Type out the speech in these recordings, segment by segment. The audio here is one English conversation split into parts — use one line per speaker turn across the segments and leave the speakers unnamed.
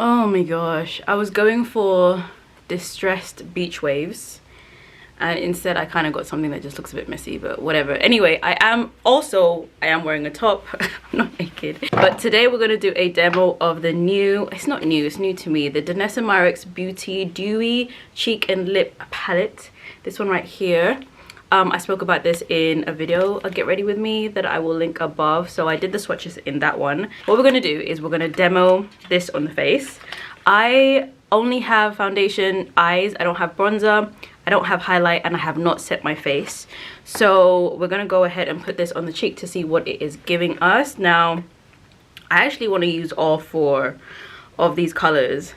Oh my gosh, I was going for distressed beach waves, and instead I kind of got something that just looks a bit messy, but whatever. Anyway, I am wearing a top. I'm not naked. But today we're going to do a demo of the new, it's not new, it's new to me, the DANESSA MYRICKS Beauty Dewy Cheek and Lip Palette. This one right here. I spoke about this in a video, Get Ready With Me, that I will link above. So I did the swatches in that one. What we're going to do is we're going to demo this on the face. I only have foundation, eyes. I don't have bronzer, I don't have highlight, and I have not set my face. So we're going to go ahead and put this on the cheek to see what it is giving us. Now, I actually want to use all 4 of these colors.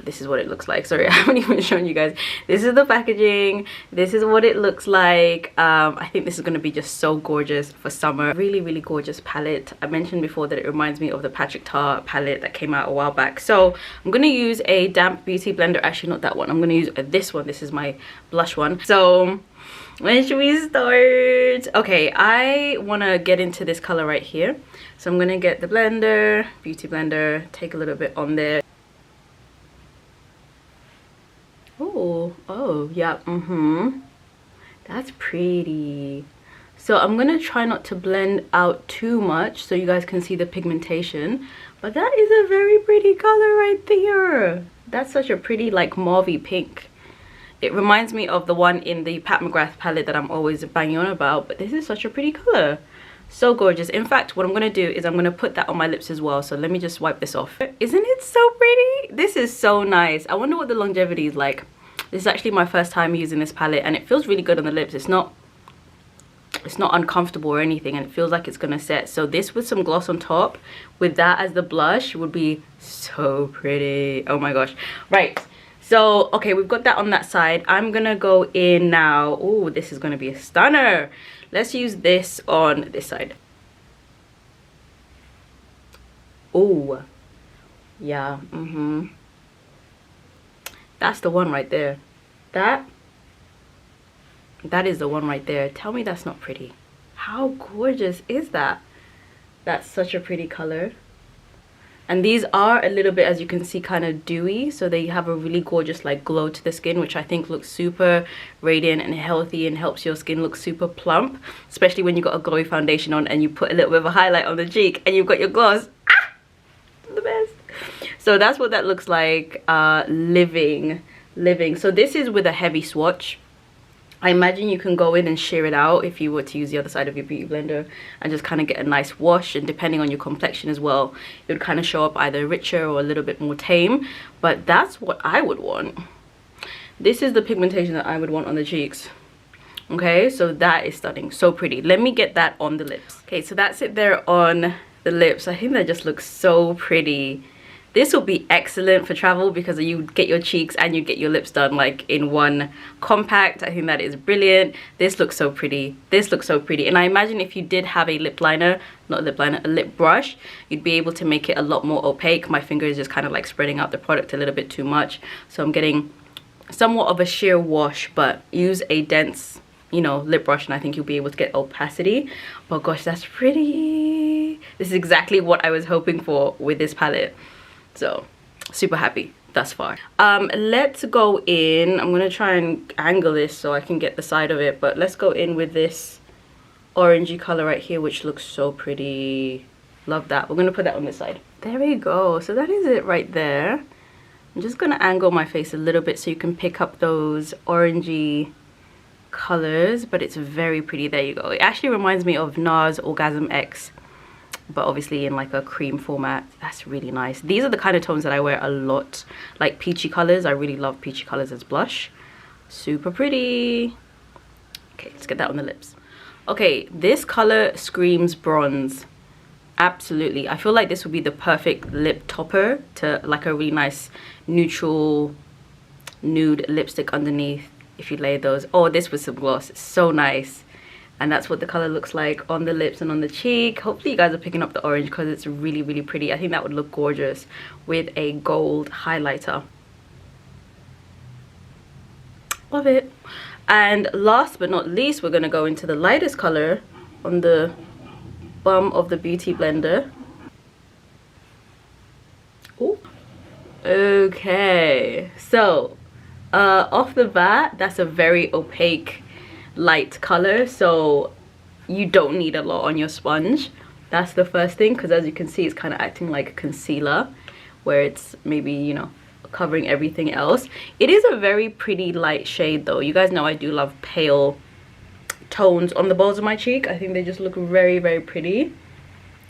This is what it looks like. Sorry, I haven't even shown you guys. This is the packaging. This is what it looks like. I think this is going to be just so gorgeous for summer. Really, really gorgeous palette. I mentioned before that it reminds me of the Patrick Ta palette that came out a while back. So I'm going to use a damp beauty blender. Actually, not that one. I'm going to use this one. This is my blush one. So when should we start? Okay, I want to get into this color right here. So I'm going to get the blender, beauty blender, take a little bit on there. Oh, yeah, that's pretty. So I'm gonna try not to blend out too much so you guys can see the pigmentation, but that is a very pretty color right there. That's such a pretty, like, mauvey pink. It reminds me of the one in the Pat McGrath palette that I'm always banging on about, but this is such a pretty color. So gorgeous. In fact, what I'm gonna do is I'm gonna put that on my lips as well. So let me just wipe this off. Isn't it so pretty? This is so nice. I wonder what the longevity is like. This is actually my first time using this palette, and it feels really good on the lips. It's not uncomfortable or anything, and it feels like it's gonna set. So this with some gloss on top, with that as the blush, would be so pretty. Oh my gosh. Right, so okay, we've got that on that side. I'm gonna go in now. Oh, this is gonna be a stunner. Let's use this on this side. Oh, yeah, that's the one right there. That is the one right there. Tell me that's not pretty. How gorgeous is that? That's such a pretty color. And these are a little bit, as you can see, kind of dewy, so they have a really gorgeous, like, glow to the skin, which I think looks super radiant and healthy and helps your skin look super plump, especially when you got a glowy foundation on and you put a little bit of a highlight on the cheek and you've got your gloss. Ah, the best. So that's what that looks like. Living. So this is with a heavy swatch. I imagine you can go in and shear it out if you were to use the other side of your beauty blender and just kind of get a nice wash, and depending on your complexion as well, it would kind of show up either richer or a little bit more tame. But that's what I would want. This is the pigmentation that I would want on the cheeks. Okay, so that is stunning, so pretty. Let me get that on the lips. Okay, so that's it there on the lips. I think that just looks so pretty. This will be excellent for travel because you get your cheeks and you get your lips done, like, in one compact. I think that is brilliant. This looks so pretty. This looks so pretty. And I imagine if you did have a lip liner, not a lip liner, a lip brush, you'd be able to make it a lot more opaque. My finger is just kind of like spreading out the product a little bit too much. So I'm getting somewhat of a sheer wash, but use a dense, you know, lip brush and I think you'll be able to get opacity. But gosh, that's pretty. This is exactly what I was hoping for with this palette. So super happy thus far. Let's go in. I'm gonna try and angle this so I can get the side of it, but let's go in with this orangey color right here, which looks so pretty. Love that. We're gonna put that on this side. There we go. So that is it right there. I'm just gonna angle my face a little bit so you can pick up those orangey colors, but it's very pretty. There you go. It actually reminds me of NARS Orgasm X, but obviously in like a cream format. That's really nice. These are the kind of tones that I wear a lot, like peachy colors. I really love peachy colors as blush. Super pretty. Okay, let's get that on the lips. Okay, this color screams bronze. Absolutely. I feel like this would be the perfect lip topper to like a really nice neutral nude lipstick underneath if you lay those. Oh, this with some gloss. It's so nice. And that's what the color looks like on the lips and on the cheek. Hopefully you guys are picking up the orange because it's really, really pretty. I think that would look gorgeous with a gold highlighter. Love it. And last but not least, we're going to go into the lightest color on the bum of the beauty blender. Oh, Okay, so off the bat, that's a very opaque light color, so you don't need a lot on your sponge. That's the first thing, because as you can see, it's kind of acting like a concealer where it's maybe, you know, covering everything else. It is a very pretty light shade though. You guys know I do love pale tones on the balls of my cheek. I think they just look very, very pretty.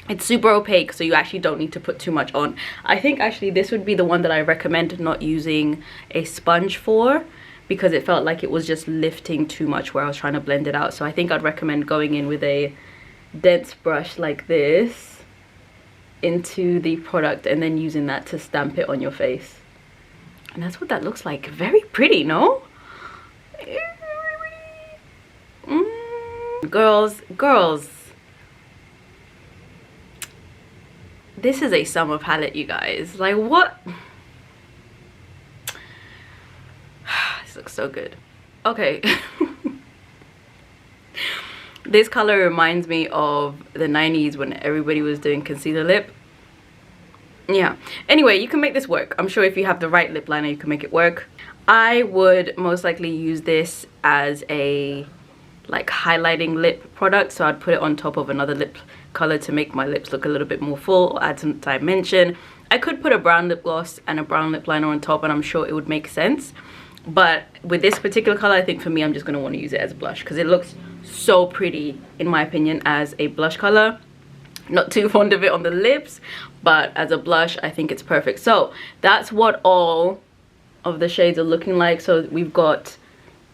It's super opaque, so you actually don't need to put too much on. I think actually this would be the one that I recommend not using a sponge for, because it felt like it was just lifting too much where I was trying to blend it out. So I think I'd recommend going in with a dense brush like this into the product and then using that to stamp it on your face. And that's what that looks like. Very pretty, no? Girls, this is a summer palette, you guys. Like, what? This looks so good. Okay. This color reminds me of the 90s when everybody was doing concealer lip. Yeah. Anyway, you can make this work. I'm sure if you have the right lip liner, you can make it work. I would most likely use this as a like highlighting lip product, so I'd put it on top of another lip color to make my lips look a little bit more full or add some dimension. I could put a brown lip gloss and a brown lip liner on top and I'm sure it would make sense, but with this particular color, I think for me, I'm just going to want to use it as a blush because it looks so pretty in my opinion as a blush color. Not too fond of it on the lips, but as a blush I think it's perfect. So that's what all of the shades are looking like. So we've got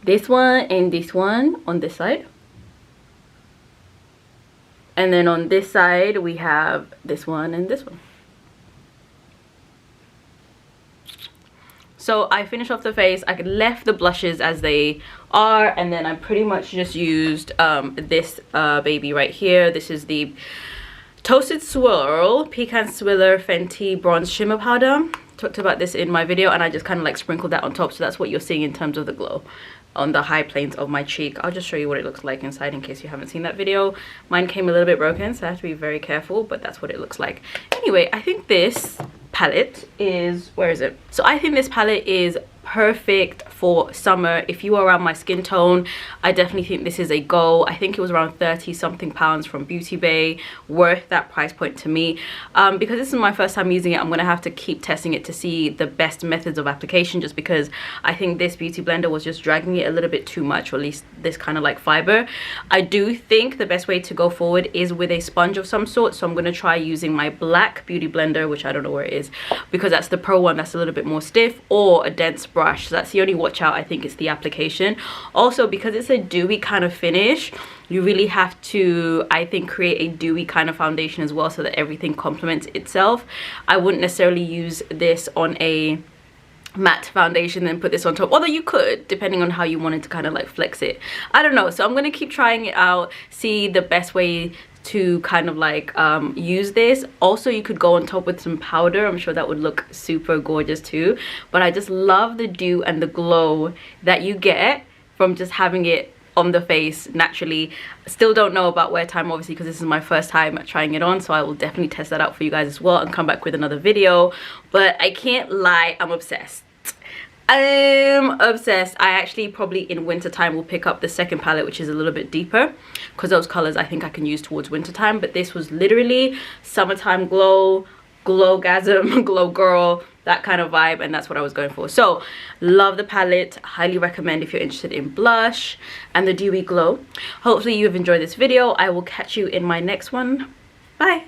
this one and this one on this side, and then on this side we have this one and this one. So I finished off the face. I left the blushes as they are, and then I pretty much just used this baby right here. This is the Toasted Swirl Pecan Swirler Fenty Bronze Shimmer Powder. Talked about this in my video, and I just kind of like sprinkled that on top, so that's what you're seeing in terms of the glow on the high planes of my cheek. I'll just show you what it looks like inside in case you haven't seen that video. Mine came a little bit broken, so I have to be very careful, but that's what it looks like. Anyway, I think this palette is, where is it? So I think this palette is perfect for summer. If you are around my skin tone, I definitely think this is a go. I think it was around 30 something pounds from Beauty Bay. Worth that price point to me. Because this is my first time using it, I'm gonna have to keep testing it to see the best methods of application, just because I think this beauty blender was just dragging it a little bit too much, or at least this kind of like fiber. I do think the best way to go forward is with a sponge of some sort, so I'm gonna try using my black beauty blender, which I don't know where it is, because that's the pro one that's a little bit more stiff, or a dense brush. So that's the only watch out, I think, it's the application. Also, because it's a dewy kind of finish, you really have to, I think, create a dewy kind of foundation as well, so that everything complements itself. I wouldn't necessarily use this on a matte foundation then put this on top, although you could, depending on how you wanted to kind of like flex it. I don't know, so I'm gonna keep trying it out, see the best way to kind of like use this. Also, you could go on top with some powder. I'm sure that would look super gorgeous too, but I just love the dew and the glow that you get from just having it on the face naturally. Still don't know about wear time, obviously, because this is my first time trying it on, so I will definitely test that out for you guys as well and come back with another video. But I can't lie, I'm obsessed. I'm obsessed. I actually probably in winter time will pick up the second palette, which is a little bit deeper, because those colors I think I can use towards winter time. But this was literally summertime glow, glowgasm, glow girl, that kind of vibe, and that's what I was going for. So love the palette, highly recommend if you're interested in blush and the dewy glow. Hopefully you've enjoyed this video. I will catch you in my next one. Bye.